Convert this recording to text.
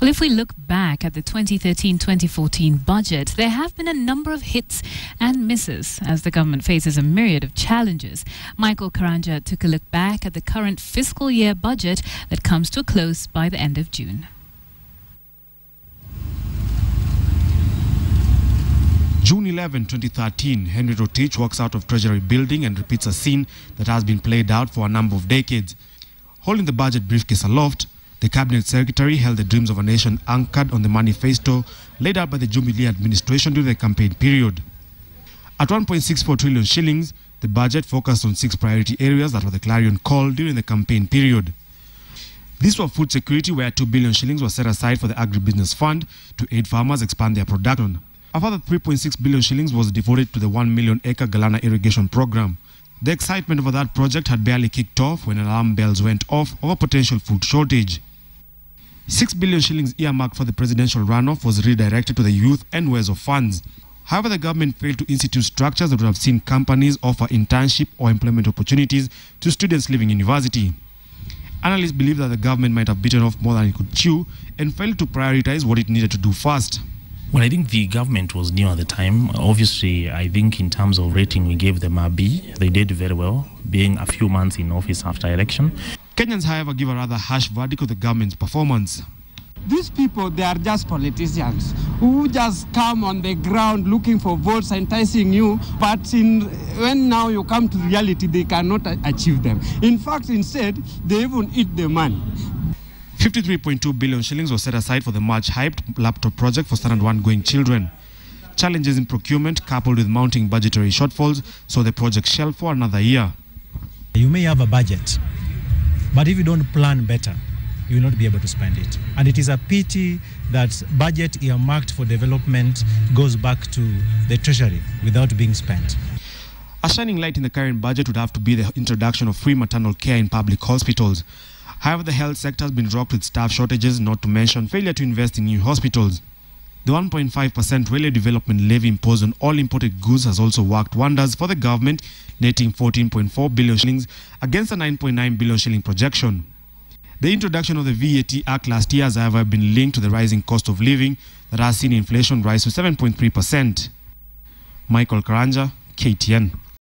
Well, if we look back at the 2013-2014 budget, there have been a number of hits and misses as the government faces a myriad of challenges. Michael Karanja took a look back at the current fiscal year budget that comes to a close by the end of June. June 11, 2013, Henry Rotich walks out of Treasury Building and repeats a scene that has been played out for a number of decades. Holding the budget briefcase aloft, the Cabinet Secretary held the dreams of a nation anchored on the manifesto laid out by the Jubilee administration during the campaign period. At 1.64 trillion shillings, the budget focused on 6 priority areas that were the clarion call during the campaign period. These were food security, where 2 billion shillings was set aside for the agribusiness fund to aid farmers expand their production. A further 3.6 billion shillings was devoted to the 1 million acre Galana irrigation program. The excitement over that project had barely kicked off when alarm bells went off over potential food shortage. 6 billion shillings earmarked for the presidential runoff was redirected to the youth and ways of funds. However, the government failed to institute structures that would have seen companies offer internship or employment opportunities to students leaving university. Analysts believe that the government might have bitten off more than it could chew and failed to prioritize what it needed to do first. Well, I think the government was new at the time. Obviously, I think in terms of rating, we gave them a B. They did very well, being a few months in office after election. Kenyans, however, give a rather harsh verdict of the government's performance. These people, they are just politicians who just come on the ground looking for votes, enticing you, but when now you come to reality, they cannot achieve them. In fact, instead, they even eat the money. 53.2 billion shillings was set aside for the much-hyped laptop project for Standard 1 going children. Challenges in procurement coupled with mounting budgetary shortfalls saw the project shelved for another year. You may have a budget, but if you don't plan better, you will not be able to spend it. And it is a pity that budget earmarked for development goes back to the Treasury without being spent. A shining light in the current budget would have to be the introduction of free maternal care in public hospitals. However, the health sector has been rocked with staff shortages, not to mention failure to invest in new hospitals. The 1.5% railway development levy imposed on all imported goods has also worked wonders for the government, netting 14.4 billion shillings against a 9.9 billion shilling projection. The introduction of the VAT Act last year has, however, been linked to the rising cost of living that has seen inflation rise to 7.3%. Michael Karanja, KTN.